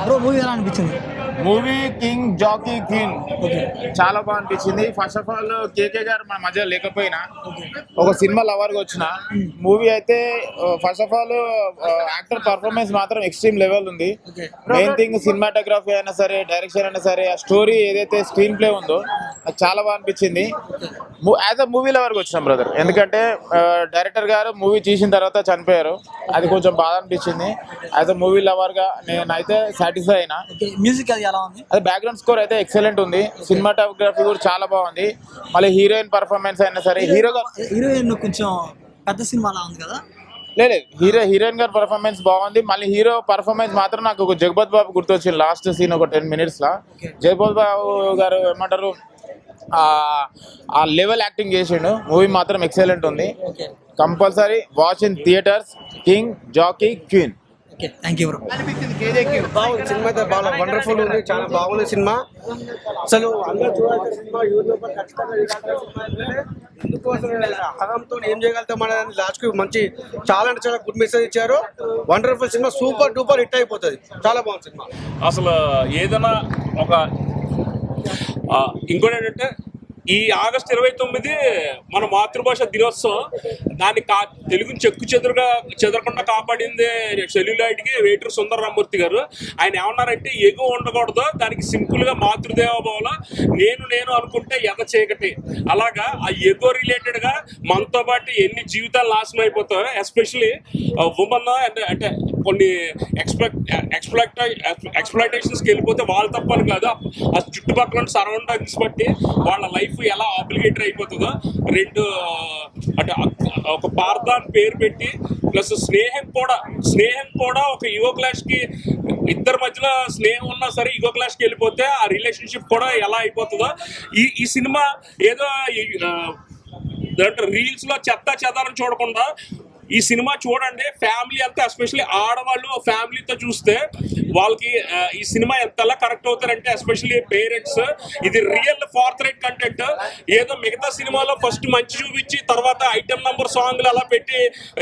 Bro movie ఎలా అనిపించింది? Movie king Jacky queen చాలా బాగా అనిపించింది. ఫస్ట్ ఆఫ్ ఆల్ కేకే గారు మన మధ్య లేకపోయినా ఒక సినిమా లవర్గా వచ్చిన మూవీ అయితే first of all actor performance మాత్రం ఎక్స్ట్రీమ్ లెవెల్ ఉంది. మెయిన్ థింగ్ సినిమాటోగ్రఫీ అయినా సరే, డైరెక్షన్ అయినా సరే, ఆ స్టోరీ ఏదైతే స్క్రీన్ ప్లే ఉందో అది చాలా బాగా అనిపించింది. యాజ్ అ మూవీ లవర్గా వచ్చినాం బ్రదర్, ఎందుకంటే డైరెక్టర్ గారు మూవీ తీసిన తర్వాత చనిపోయారు. అది కొంచెం బాధ అనిపించింది. యాజ్ అ మూవీ లవర్గా నేనైతే సాటిస్ఫై అయినా. మ్యూజిక్ అది ఎలా ఉంది? అది బ్యాక్గ్రౌండ్ స్కోర్ అయితే ఎక్సలెంట్ ఉంది. సినిమాటోగ్రఫీ కూడా చాలా బాగుంది. మళ్ళీ హీరోయిన్ పర్ఫార్మెన్స్ అయినా సరే, హీరోయిన్ కొంచెం పెద్ద సినిమాలా ఉంది కదా? లేదు, హీరోయిన్ గారి పర్ఫార్మెన్స్ బాగుంది. మళ్ళీ హీరో పర్ఫార్మెన్స్ మాత్రం నాకు ఒక జగపత్ బాబు గుర్తొచ్చింది లాస్ట్ సీన్ ఒక 10 minutes లా. జగపత్ బాబు గారు ఏమంటారు, ఆ లెవెల్ యాక్టింగ్ చేసిండు. మూవీ మాత్రం ఎక్సలెంట్ ఉంది. Compulsory watch in theatres King Jacky Queen. Thank you bro. బాగుంది సినిమా అయితే, బాగా వండర్ఫుల్ ఉంది, చాలా బాగుంది సినిమా. అసలు అందరూ చూడాల్సిన సినిమా. యూట్యూబ్ ఖచ్చితంగా ఎందుకోసం హరంతో ఏం చేయగలుగుతాం అనేది లాస్ట్ కి మంచి చాలా అంటే చాలా గుడ్ మెసేజ్ ఇచ్చారు. Wonderful cinema, super duper hit అయిపోతుంది. చాలా బాగుంది సినిమా. అసలు ఏదైనా ఒక ఇంకోటి ఏంటంటే ఈ ఆగస్టు 29 మన మాతృభాష దినోత్సవం. దాన్ని తెలుగుని చెదరకుండా కాపాడింది సెల్యులాయిడ్కి వేటూరు సుందరరామూర్తి గారు. ఆయన ఏమన్నారంటే, ఎగో ఉండకూడదు, దానికి సింపుల్గా మాతృదేవోభావంలో నేను అనుకుంటే ఎద చీకటి. అలాగా ఆ ఎగో రిలేటెడ్గా మనతో పాటు ఎన్ని జీవితాలు నాశనం అయిపోతాయో, ఎస్పెషలీ ఉమెన్ అంటే కొన్ని ఎక్స్ప్లాయిటేషన్స్కి వెళ్ళిపోతే వాళ్ళు తప్పని కాదు, ఆ చుట్టుపక్కల సరౌండింగ్స్ బట్టి వాళ్ళ లైఫ్ ఎలా ఆబ్లిగేటరీ అయిపోతుందో. రెండు అంటే ఒక పార్థ అని పేరు పెట్టి ప్లస్ స్నేహం కూడా ఒక ఈగో క్లాష్ కి, ఇద్దరి మధ్యలో స్నేహం ఉన్నా సరే ఈగో క్లాష్ కి వెళ్ళిపోతే ఆ రిలేషన్షిప్ కూడా ఎలా అయిపోతుందో ఈ సినిమా ఏదో రీల్స్ లో చెదారం చూడకుండా ఈ సినిమా చూడండి. ఫ్యామిలీ అంతా, ఎస్పెషల్లీ ఆడవాళ్ళు ఫ్యామిలీతో చూస్తే వాళ్ళకి ఈ సినిమా ఎంతలా కరెక్ట్ అవుతారంటే, ఎస్పెషల్లీ పేరెంట్స్. ఇది రియల్ ఫార్త్రైట్ కంటెంట్. ఏదో మిగతా సినిమాలో ఫస్ట్ మంచి చూపించి తర్వాత ఐటమ్ నంబర్ సాంగ్లు అలా పెట్టి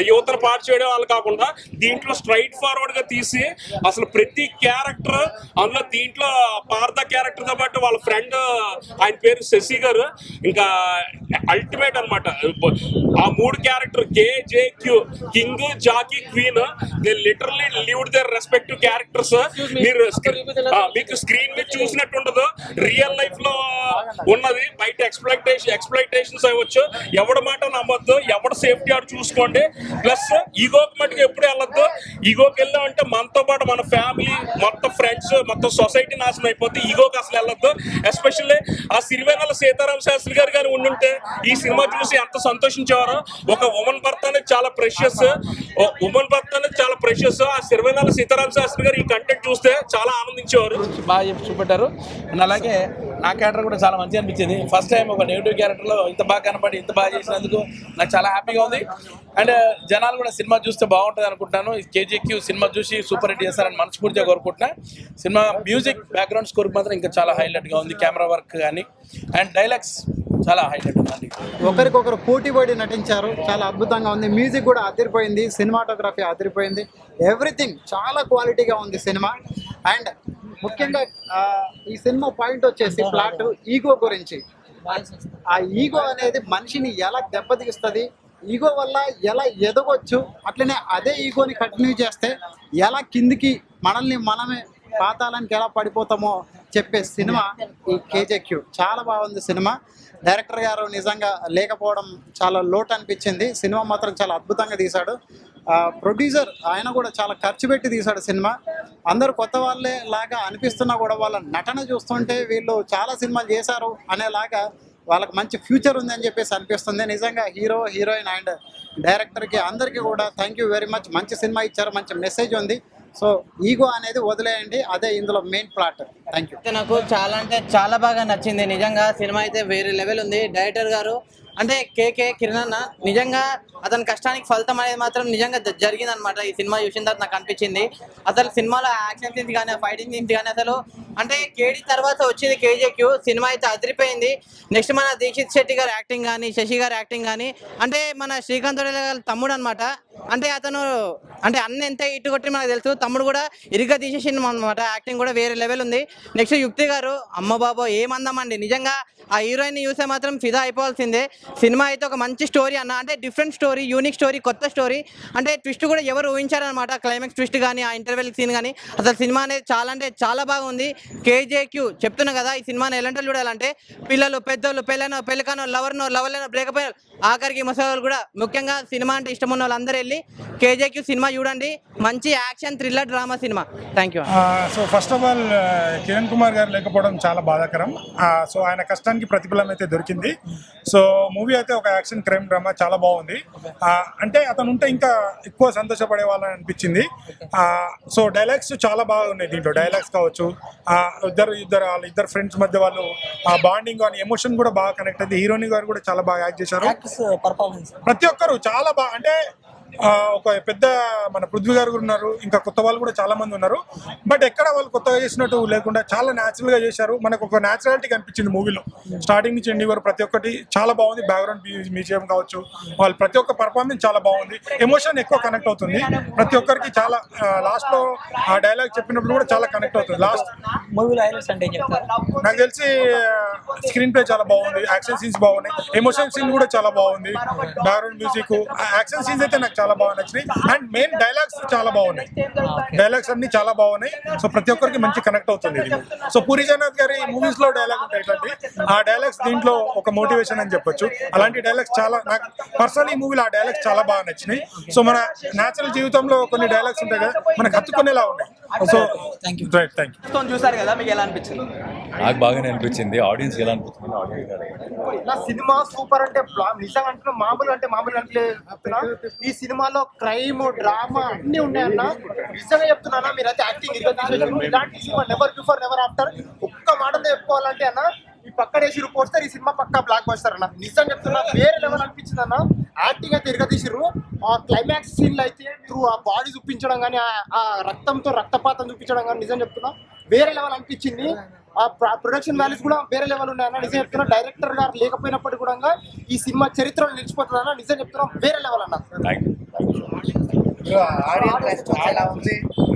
యువతను పాటు చేయడం వాళ్ళు కాకుండా, దీంట్లో స్ట్రైట్ ఫార్వర్డ్ గా తీసి అసలు ప్రతి క్యారెక్టర్ అందులో, దీంట్లో పార్థ క్యారెక్టర్ తో పాటు వాళ్ళ ఫ్రెండ్, ఆయన పేరు శశి గారు, ఇంకా అల్టిమేట్ అనమాట. ఆ మూడు character KJQ King Jacky Queen, they literally lived their respective characters. మీకు స్క్రీన్ మీద చూసినట్టు ఉండదు, రియల్ లైఫ్ లో ఉన్నది. బయట ఎక్స్ప్లైటేషన్స్ అవ్వచ్చు. ఎవడ మాట నమ్మొద్దు, ఎవడ సేఫ్టీ ఆడు చూసుకోండి. ప్లస్ ఈగోకి మటుకు ఎప్పుడు వెళ్ళొద్దు. ఈగోకి వెళ్ళామంటే మనతో పాటు మన ఫ్యామిలీ, మొత్తం ఫ్రెండ్స్, మొత్తం సొసైటీ నాశనం అయిపోద్ది. ఈగోకి అసలు వెళ్ళొద్దు. ఎస్పెషల్లీ ఆ సిరివేనల సీతారామ శాస్త్రి గారు కానీ ఉండుంటే ఈ సినిమా చూసి ఎంత సంతోషించేవారో. ఒక ఉమెన్ బర్త్ అనేది చాలా ప్రెషియస్. ఆ సిరివేనల సీతారామ శాస్త్రి గారు ఈ కంటెంట్ చూస్తే చాలా ఆనందించేవారు. బాగా చూపెట్టారు. అండ్ అలాగే నా క్యారెక్టర్ కూడా చాలా మంచిగా అనిపించింది. ఫస్ట్ టైం ఒక నెగిటివ్ క్యారెక్టర్లో ఇంత బాగా కనపడి ఇంత బాగా చేసినందుకు నాకు చాలా హ్యాపీగా ఉంది. అండ్ జనాలు కూడా సినిమా చూస్తే బాగుంటుంది అనుకుంటున్నాను. KJQ సినిమా చూసి సూపర్ హిట్ చేస్తారని మనస్ఫూర్తిగా కోరుకుంటున్నా. సినిమా మ్యూజిక్, బ్యాక్గ్రౌండ్ స్కోర్ మాత్రం ఇంకా చాలా హైలైట్గా ఉంది. కెమెరా వర్క్ కానీ అండ్ డైలాగ్స్ చాలా హైలైట్ ఉందండి. ఒకరికొకరు పోటీ పడి నటించారు, చాలా అద్భుతంగా ఉంది. మ్యూజిక్ కూడా అదిరిపోయింది, సినిమాటోగ్రఫీ అదిరిపోయింది, ఎవ్రీథింగ్ చాలా క్వాలిటీగా ఉంది సినిమా. అండ్ ముఖ్యంగా ఈ సినిమా పాయింట్ వచ్చేసి ప్లాట్ ఈగో గురించి. ఆ ఈగో అనేది మనిషిని ఎలా దెబ్బతీస్తుంది, ఈగో వల్ల ఎలా ఎదగొచ్చు, అట్లనే అదే ఈగోని కంటిన్యూ చేస్తే ఎలా కిందికి మనమే పాతాళానికి ఎలా పడిపోతామో చెప్పే సినిమా ఈ KJQ. చాలా బాగుంది సినిమా. డైరెక్టర్ గారు నిజంగా లేకపోవడం చాలా లోటు అనిపించింది. సినిమా మాత్రం చాలా అద్భుతంగా తీశాడు. ప్రొడ్యూసర్ ఆయన కూడా చాలా ఖర్చు పెట్టి తీశాడు సినిమా. అందరూ కొత్త వాళ్ళే లాగా అనిపిస్తున్నా కూడా వాళ్ళ నటన చూస్తుంటే వీళ్ళు చాలా సినిమాలు చేశారు అనేలాగా వాళ్ళకి మంచి ఫ్యూచర్ ఉందని చెప్పేసి అనిపిస్తుంది. నిజంగా హీరో, హీరోయిన్ అండ్ డైరెక్టర్కి అందరికీ కూడా థ్యాంక్ యూ వెరీ మచ్. మంచి సినిమా ఇచ్చారు, మంచి మెసేజ్ ఉంది. సో ఈగో అనేది వదిలేయండి, అదే ఇందులో మెయిన్ ప్లాట్. Thank you. నాకు చాలా అంటే చాలా బాగా నచ్చింది. నిజంగా సినిమా అయితే వేరే లెవెల్ ఉంది. డైరెక్టర్ గారు అంటే కేకే కిరణ్ అన్న, నిజంగా అతని కష్టానికి ఫలితం అనేది మాత్రం నిజంగా జరిగిందనమాట. ఈ సినిమా చూసిన తర్వాత నాకు అనిపించింది. అసలు సినిమాలో యాక్షన్ సీన్స్ కానీ, ఫైటింగ్ సీన్స్ కానీ, అసలు అంటే కేడి తర్వాత వచ్చింది KJQ. సినిమా అయితే అదిరిపోయింది. నెక్స్ట్ మన దీక్షిత్ శెట్టి గారి యాక్టింగ్ కానీ, శశి గారి యాక్టింగ్ కానీ, అంటే మన శ్రీకాంత్ గారి తమ్ముడు అనమాట. అంటే అతను అంటే అన్న ఎంత ఇటు కొట్టి మనకు తెలుసు, తమ్ముడు కూడా ఇరుగ్గా తీసేసింది అనమాట. యాక్టింగ్ కూడా వేరే లెవెల్ ఉంది. నెక్స్ట్ యుక్తి గారు, అమ్మ బాబో ఏమందామండి, నిజంగా ఆ హీరోయిన్ చూస్తే మాత్రం ఫిదా అయిపోవాల్సిందే. సినిమా అయితే ఒక మంచి స్టోరీ అన్న, అంటే డిఫరెంట్ స్టోరీ, యూనిక్ స్టోరీ, కొత్త స్టోరీ, అంటే ట్విస్ట్ కూడా ఎవరు ఊహించారనమాట. క్లైమాక్స్ ట్విస్ట్ కానీ ఆ ఇంటర్వెల్ సీన్ కానీ అసలు సినిమా అనేది చాలా అంటే చాలా బాగుంది. కేజేక్యూ చెప్తున్నా కదా, ఈ సినిమాని ఎలాంటి వాళ్ళు చూడాలంటే పిల్లలు, పెద్దోళ్ళు, పెళ్ళికానో, లవర్లేనో, బ్రేకప్ అయిన ఆఖరికి ముసలి కూడా, ముఖ్యంగా సినిమా అంటే ఇష్టం ఉన్న వాళ్ళందరూ వెళ్ళి కేజేక్యూ సినిమా చూడండి. మంచి action thriller drama cinema. Thank you. So first of all Kiran Kumar గారు లేకపోవడం చాలా బాధాకరం. సో ఆయన కష్టానికి ప్రతిఫలం అయితే దొరికింది. సో మూవీ అయితే ఒక యాక్షన్ క్రైమ్ డ్రామా చాలా బాగుంది. అంటే అతను ఉంటే ఇంకా ఎక్కువ సంతోషపడే వాళ్ళని అనిపించింది. సో డైలాగ్స్ చాలా బాగున్నాయి దీంట్లో. డైలాగ్స్ కావచ్చు, ఇద్దరు ఫ్రెండ్స్ మధ్య వాళ్ళు బాండింగ్ కానీ ఎమోషన్ కూడా బాగా కనెక్ట్ అయింది. హీరోయిన్ గారు కూడా చాలా బాగా యాక్ట్ చేశారు. పర్ఫార్మెన్స్ ప్రతి ఒక్కరు చాలా బాగా, అంటే ఒక పెద్ద మన పృథ్వీ గారు కూడా ఉన్నారు, ఇంకా కొత్త వాళ్ళు కూడా చాలా మంది ఉన్నారు. బట్ ఎక్కడ వాళ్ళు కొత్తగా చేసినట్టు లేకుండా చాలా న్యాచురల్ గా చేశారు. మనకు ఒక న్యాచురాలిటీ కనిపించింది మూవీలో. స్టార్టింగ్ నుంచి ఎండింగ్ వరకు ప్రతి ఒక్కటి చాలా బాగుంది. బ్యాక్గ్రౌండ్ మ్యూజియం కావచ్చు, వాళ్ళు ప్రతి ఒక్క పర్ఫార్మెన్స్ చాలా బాగుంది. ఎమోషన్ ఎక్కువ కనెక్ట్ అవుతుంది ప్రతి ఒక్కరికి. చాలా లాస్ట్ లో ఆ డైలాగ్ చెప్పినప్పుడు కూడా చాలా కనెక్ట్ అవుతుంది. లాస్ట్ మూవీలో హైలైట్స్ అంటే ఏం చెప్తారు? నాకు తెలిసి స్క్రీన్ ప్లే చాలా బాగుంది, యాక్షన్ సీన్స్ బాగున్నాయి, ఎమోషన్ సీన్ కూడా చాలా బాగుంది, బ్యాక్గ్రౌండ్ మ్యూజిక్, యాక్షన్ సీన్స్ అయితే నాకు చాలా బాగా నచ్చినాయి. అండ్ మెయిన్ డైలాగ్స్ చాలా బాగున్నాయి. డైలాగ్స్ అన్ని చాలా బాగున్నాయి. సో ప్రతి ఒక్కరికి మంచి కనెక్ట్ అవుతుంది ఇది. సో పూరి జగన్నాథ్ గారి మూవీస్ లో డైలాగ్ ఉంటాయి ఇట్లాంటి, ఆ డైలాగ్స్ దీంట్లో ఒక మోటివేషన్ అని చెప్పొచ్చు. అలాంటి డైలాగ్స్ చాలా నాకు పర్సనల్ ఈ మూవీలో ఆ డైలాగ్స్ చాలా బాగా నచ్చినాయి. సో మన నేచురల్ జీవితంలో కొన్ని డైలాగ్స్ ఉంటాయి కదా, మనకు హత్తుకునేలా ఉన్నాయి. So thank you. చూసారు కదా, మీకు ఎలా అనిపించింది? నాకు బాగానే అనిపించింది. ఆడియన్స్ ఎలా అనిపించింది? ఆడియన్స్ నా సినిమా సూపర్ అంటే నిజంగా అంటున్నా, మామూలు అంటే ఈ సినిమాలో క్రైమ్, డ్రామా అన్ని ఉన్నాయన్న. నిజంగా చెప్తున్నా, మీరైతే యాక్టింగ్ ఇలాంటి cinema never before never after. ఒక్క మాటతో చెప్పుకోవాలంటే అన్న, ఈ పక్కన వేసిరు పోస్టర్, ఈ సినిమా పక్కా బ్లాక్ బస్టర్ అన్న. నిజంగా చెప్తున్నా, వేరే లెవెల్ అనిపించింది అన్న. యాక్టింగ్ అయితే ఇరగదీసిర్రు. ఆ క్లైమాక్స్ సీన్లు అయితే త్రూ ఆ బాడీ చూపించడం కానీ, ఆ రక్తంతో రక్తపాతం చూపించడం కానీ, నిజం చెప్తున్నా వేరే లెవెల్ అనిపించింది. ఆ ప్రొడక్షన్ వాల్యూస్ కూడా వేరే లెవెల్ ఉన్నాయన్న. నిజం చెప్తున్నా, డైరెక్టర్ గారు లేకపోయినప్పటికీ కూడా ఈ సినిమా చరిత్రలో నిలిచిపోతుంది అన్న. నిజం చెప్తున్నా, వేరే లెవెల్ అన్న.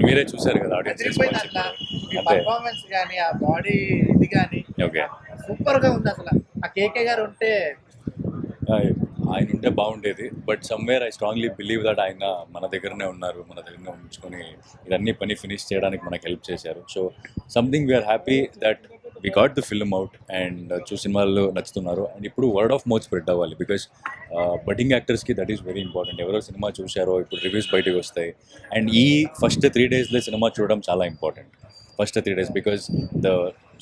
మీరే చూసారు కదా ఆడియన్స్ పర్ఫార్మెన్స్ కానీ, ఆ బాడీ ఇది కానీ ఓకే, సూపర్ గా ఉంది. అసలు ఆ కేకే గారు ఉంటే ఆయన ఉంటే బాగుండేది. But somewhere I strongly believe that ఆయన మన దగ్గరనే ఉన్నారు, మన దగ్గరనే ఉంచుకొని ఇదన్నీ పని ఫినిష్ చేయడానికి మనకు హెల్ప్ చేశారు. So something we're happy that we got the film out and సినిమాలు నచ్చుతున్నారు. అండ్ ఇప్పుడు వర్డ్ ఆఫ్ మౌత్ స్ప్రెడ్ అవ్వాలి, బికాస్ బడ్డింగ్ యాక్టర్స్కి దట్ ఈస్ వెరీ ఇంపార్టెంట్. ఎవరో సినిమా చూశారో ఇప్పుడు రివ్యూస్ బయటకు వస్తాయి. అండ్ ఈ ఫస్ట్ 3 daysలో సినిమా చూడడం చాలా important. First 3 days because the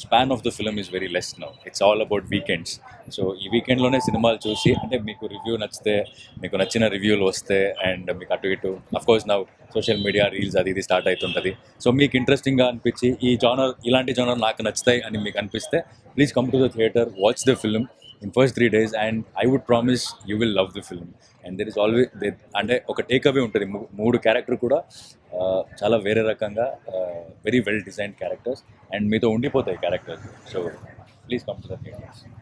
span of the film is very less now. It's all about weekends. So ఈ వీకెండ్లోనే సినిమాలు చూసి, అంటే మీకు రివ్యూ నచ్చితే, మీకు నచ్చిన రివ్యూలు వస్తే, అండ్ మీకు అటు ఇటు అఫ్కోర్స్ నా సోషల్ మీడియా రీల్స్ అది ఇది స్టార్ట్ అవుతుంటుంది. సో మీకు ఇంట్రెస్టింగ్గా అనిపించి ఈ జానర్, ఇలాంటి జానర్ నాకు నచ్చుతాయి అని మీకు అనిపిస్తే please come to the theatre, watch the film in first 3 days and I would promise you will love the film. And there is always అంటే ఒక టేక్ అవే ఉంటుంది. 3 క్యారెక్టర్ కూడా చాలా వేరే రకంగా very well designed characters and మీతో ఉండిపోతాయి characters. So please come to the theatres.